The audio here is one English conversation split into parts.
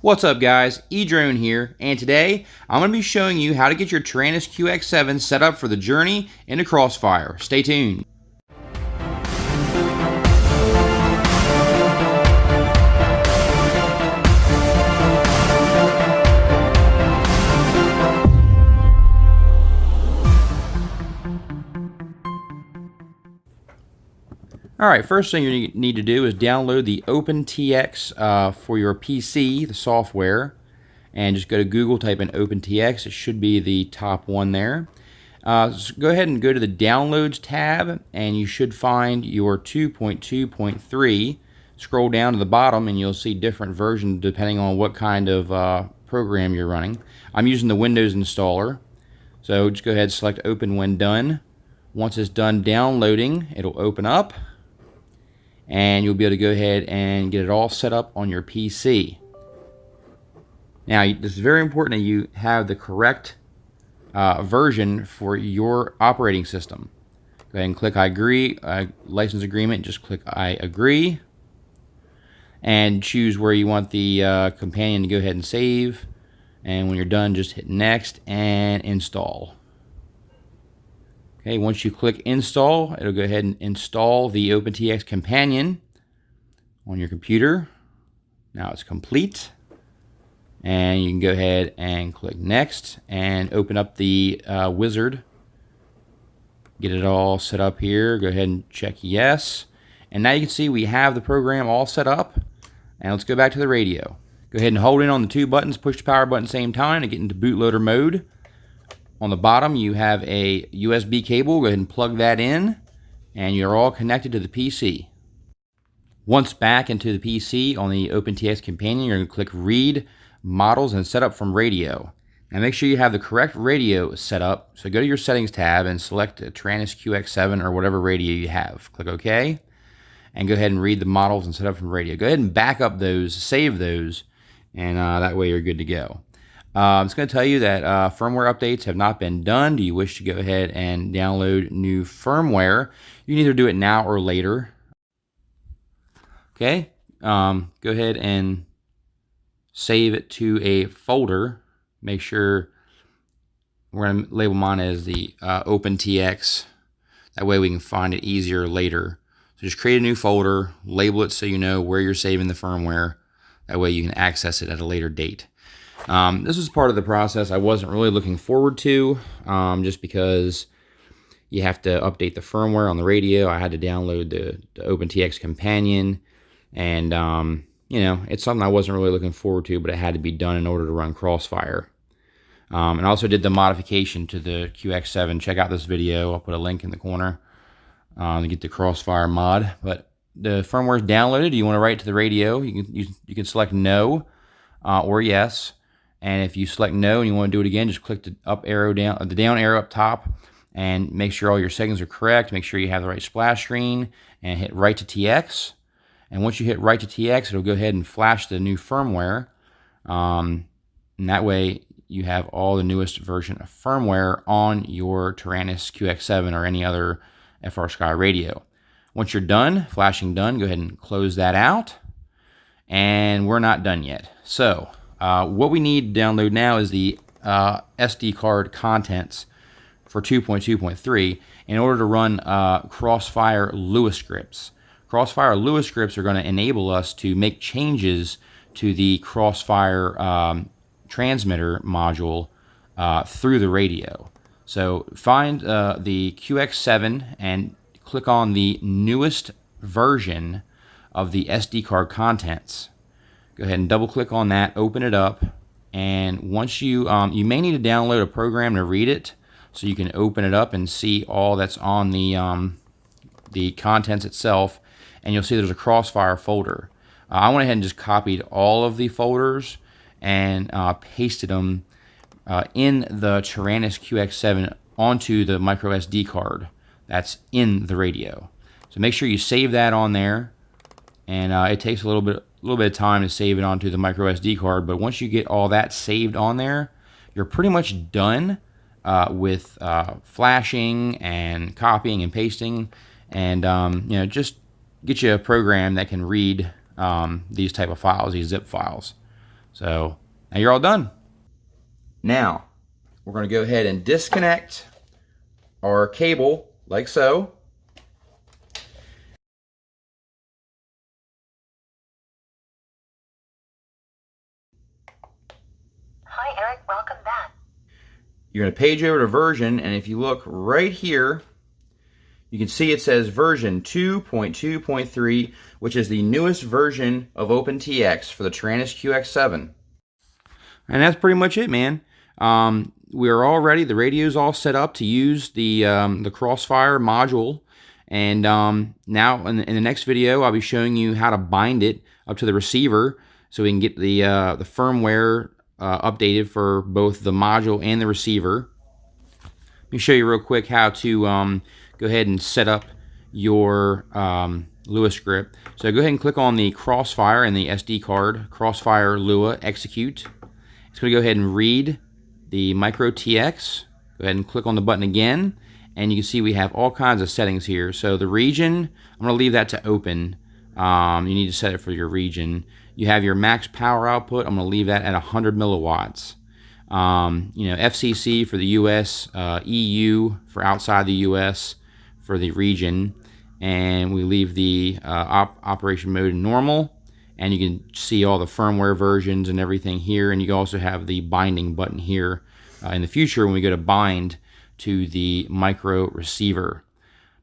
What's up guys, edrone here, and today I'm going to be showing you how to get your Taranis Qx7 set up for the journey into Crossfire. Stay tuned. Alright, first thing you need to do is download the OpenTX for your PC, the software, and just go to Google, type in OpenTX. It should be the top one there. So go ahead and go to the Downloads tab, and you should find your 2.2.3. Scroll down to the bottom, and you'll see different versions depending on what kind of program you're running. I'm using the Windows installer, so just go ahead and select Open when done. Once it's done downloading, it'll open up, and you'll be able to go ahead and get it all set up on your PC. Now, this is very important that you have the correct version for your operating system. Go ahead and click I agree, license agreement, just click I agree, and choose where you want the companion to go ahead and save. And when you're done, just hit next and install. Okay, once you click install, it'll go ahead and install the OpenTX companion on your computer. Now it's complete, and you can go ahead and click next and open up the wizard. Get it all set up here. Go ahead and check yes, and now you can see we have the program all set up. And let's go back to the radio. Go ahead and hold in on the two buttons, push the power button at the same time to get into bootloader mode. On the bottom, you have a USB cable. Go ahead and plug that in, and you're all connected to the PC. Once back into the PC on the OpenTX companion, you're going to click Read Models and Set Up from Radio. Now make sure you have the correct radio set up. So go to your Settings tab and select a Taranis Qx7 or whatever radio you have. Click OK, and go ahead and read the models and set up from radio. Go ahead and back up those, save those, and that way you're good to go. It's going to tell you that firmware updates have not been done. Do you wish to go ahead and download new firmware? You can either do it now or later. Okay, go ahead and save it to a folder. Make sure we're going to label mine as the OpenTX. That way we can find it easier later. So just create a new folder, label it so you know where you're saving the firmware. That way you can access it at a later date. This was part of the process I wasn't really looking forward to, just because you have to update the firmware on the radio. I had to download the OpenTX companion, and you know, it's something I wasn't really looking forward to, but it had to be done in order to run Crossfire. And I also did the modification to the Qx7. Check out this video. I'll put a link in the corner to get the Crossfire mod. But the firmware is downloaded. You want to write it to the radio. You can select no or yes. And if you select no and you want to do it again, just click the up arrow down, the down arrow up top, and make sure all your settings are correct. Make sure you have the right splash screen, and hit write to TX. And once you hit write to TX, it'll go ahead and flash the new firmware. And that way you have all the newest version of firmware on your Taranis Qx7 or any other FrSky radio. Once you're done, flashing done, go ahead and close that out. And we're not done yet. So what we need to download now is the SD card contents for 2.2.3 in order to run Crossfire Lua scripts. Crossfire Lua scripts are going to enable us to make changes to the Crossfire transmitter module through the radio. So find the Qx7 and click on the newest version of the SD card contents. Go ahead and double click on that, open it up, and once you you may need to download a program to read it so you can open it up and see all that's on the contents itself, and you'll see there's a Crossfire folder. I went ahead and just copied all of the folders and pasted them in the Taranis Qx7 onto the micro SD card that's in the radio. So make sure you save that on there, and it takes a little bit of time to save it onto the micro SD card, but once you get all that saved on there, you're pretty much done with flashing and copying and pasting, and you know, just get you a program that can read these type of files, these zip files. So now you're all done. Now we're going to go ahead and disconnect our cable like so. Hi Eric, welcome back. You're going to page over to version, and if you look right here, you can see it says version 2.2.3, which is the newest version of OpenTX for the Taranis Qx7. And that's pretty much it, man. We're all ready. The radio's all set up to use the Crossfire module. And now in the next video, I'll be showing you how to bind it up to the receiver so we can get the firmware updated for both the module and the receiver. Let me show you real quick how to go ahead and set up your Lua script. So go ahead and click on the Crossfire in the SD card, Crossfire Lua Execute. It's going to go ahead and read the micro TX. Go ahead and click on the button again, and you can see we have all kinds of settings here. So the region, I'm going to leave that to open. You need to set it for your region. You have your max power output. I'm going to leave that at 100 milliwatts. FCC for the US, EU for outside the US for the region, and we leave the operation mode in normal, and you can see all the firmware versions and everything here, and you also have the binding button here in the future when we go to bind to the micro receiver.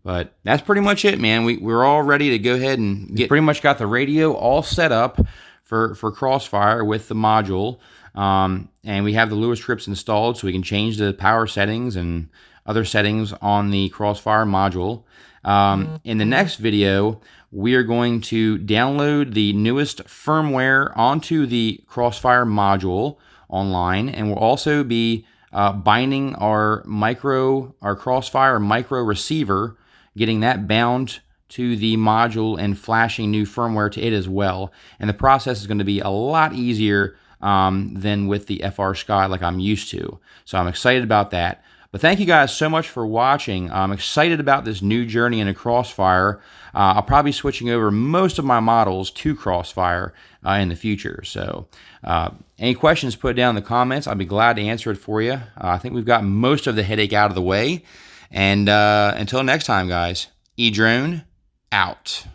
But that's pretty much it, man. We're all ready to go ahead and pretty much got the radio all set up for Crossfire with the module. And we have the Lua scripts installed so we can change the power settings and other settings on the Crossfire module. In the next video, we are going to download the newest firmware onto the Crossfire module online, and we'll also be binding our Crossfire micro receiver, getting that bound to the module and flashing new firmware to it as well. And the process is going to be a lot easier than with the FR Sky like I'm used to. So I'm excited about that. But thank you guys so much for watching. I'm excited about this new journey into Crossfire. I'll probably be switching over most of my models to Crossfire in the future. So any questions, put it down in the comments. I'll be glad to answer it for you. I think we've got most of the headache out of the way. And until next time, guys, edrone out.